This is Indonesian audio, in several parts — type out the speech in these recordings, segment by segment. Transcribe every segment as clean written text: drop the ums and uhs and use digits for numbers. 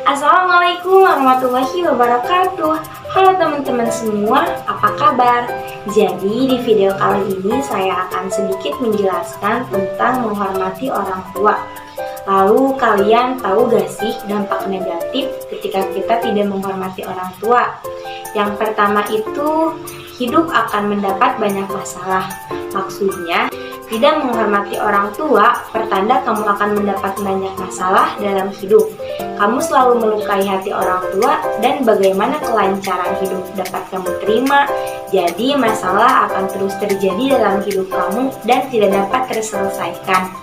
Assalamualaikum warahmatullahi wabarakatuh. Halo teman-teman semua, apa kabar? Jadi di video kali ini saya akan sedikit menjelaskan tentang menghormati orang tua. Lalu kalian tahu gak sih dampak negatif ketika kita tidak menghormati orang tua? Yang pertama itu, hidup akan mendapat banyak masalah. Maksudnya, tidak menghormati orang tua pertanda kamu akan mendapat banyak masalah dalam hidup. Kamu selalu melukai hati orang tua dan bagaimana kelancaran hidup dapat kamu terima. Jadi masalah akan terus terjadi dalam hidup kamu dan tidak dapat terselesaikan.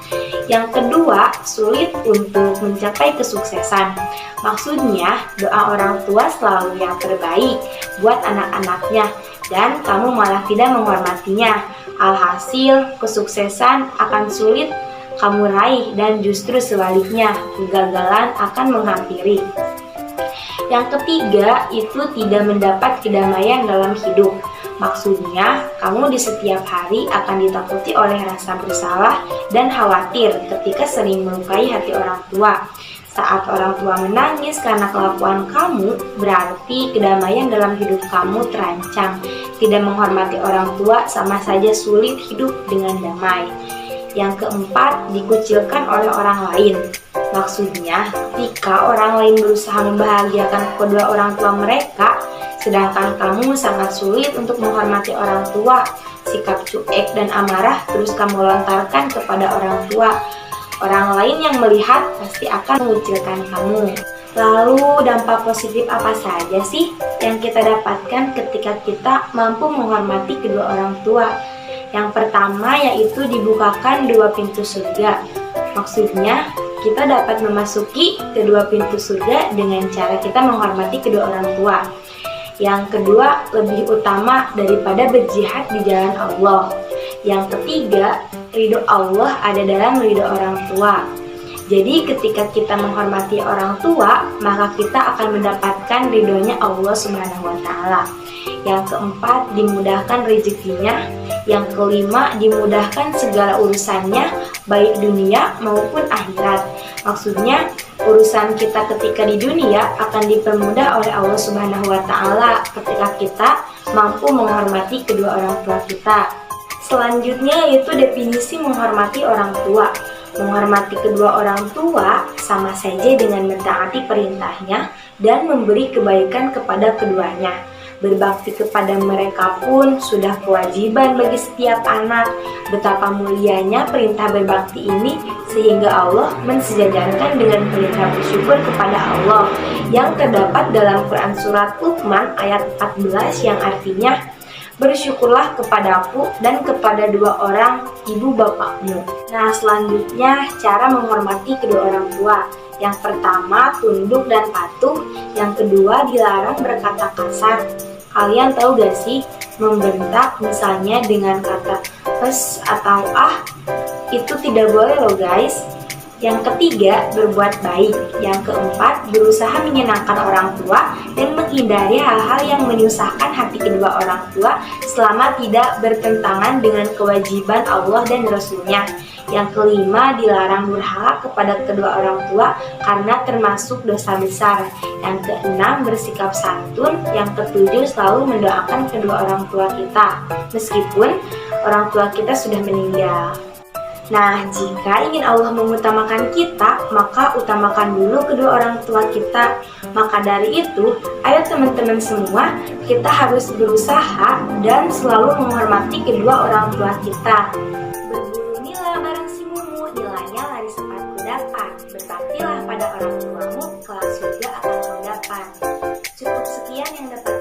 Yang kedua, sulit untuk mencapai kesuksesan. Maksudnya, doa orang tua selalu yang terbaik buat anak-anaknya dan kamu malah tidak menghormatinya. Alhasil, kesuksesan akan sulit kamu raih dan justru sebaliknya, kegagalan akan menghampiri. Yang ketiga, itu tidak mendapat kedamaian dalam hidup. Maksudnya, kamu di setiap hari akan ditakuti oleh rasa bersalah dan khawatir ketika sering melukai hati orang tua. Saat orang tua menangis karena kelakuan kamu, berarti kedamaian dalam hidup kamu terancam. Tidak menghormati orang tua sama saja sulit hidup dengan damai. Yang keempat, dikucilkan oleh orang lain. Maksudnya, jika orang lain berusaha membahagiakan kedua orang tua mereka, sedangkan kamu sangat sulit untuk menghormati orang tua, sikap cuek dan amarah terus kamu lontarkan kepada orang tua. Orang lain yang melihat pasti akan mengucilkan kamu. Lalu dampak positif apa saja sih yang kita dapatkan ketika kita mampu menghormati kedua orang tua? Yang pertama yaitu dibukakan dua pintu surga. Maksudnya kita dapat memasuki kedua pintu surga dengan cara kita menghormati kedua orang tua. Yang kedua, lebih utama daripada berjihad di jalan Allah. Yang ketiga, ridho Allah ada dalam ridho orang tua. Jadi ketika kita menghormati orang tua, maka kita akan mendapatkan ridhonya Allah Subhanahu wa Ta'ala. Yang keempat, dimudahkan rezekinya. Yang kelima, dimudahkan segala urusannya, baik dunia maupun akhirat. Maksudnya, urusan kita ketika di dunia akan dipermudah oleh Allah Subhanahu wa Ta'ala ketika kita mampu menghormati kedua orang tua kita. Selanjutnya yaitu definisi menghormati orang tua. Menghormati kedua orang tua sama saja dengan mentaati perintahnya dan memberi kebaikan kepada keduanya. Berbakti kepada mereka pun sudah kewajiban bagi setiap anak. Betapa mulianya perintah berbakti ini sehingga Allah mensejajarkan dengan perintah bersyukur kepada Allah yang terdapat dalam Quran Surat Luqman ayat 14 yang artinya, bersyukurlah kepadaku dan kepada dua orang ibu bapakmu. Nah, selanjutnya cara menghormati kedua orang tua. Yang pertama, tunduk dan patuh. Yang kedua, dilarang berkata kasar. Kalian tahu gak sih, membentak misalnya dengan kata pes atau ah, itu tidak boleh loh guys. Yang ketiga, berbuat baik. Yang keempat, berusaha menyenangkan orang tua dan menghindari hal-hal yang menyusahkan hati kedua orang tua selama tidak bertentangan dengan kewajiban Allah dan Rasul-Nya. Yang kelima, dilarang berhala kepada kedua orang tua karena termasuk dosa besar. Yang keenam, bersikap santun. Yang ketujuh, selalu mendoakan kedua orang tua kita meskipun orang tua kita sudah meninggal. Nah, jika ingin Allah mengutamakan kita, maka utamakan dulu kedua orang tua kita. Maka dari itu, ayo teman-teman semua, kita harus berusaha dan selalu menghormati kedua orang tua kita. Berburu nila bareng si mumu, nilainya lari sepatu dapat. Berbaktilah pada orang tuamu, kelak surga akan kau dapat. Cukup sekian yang dapat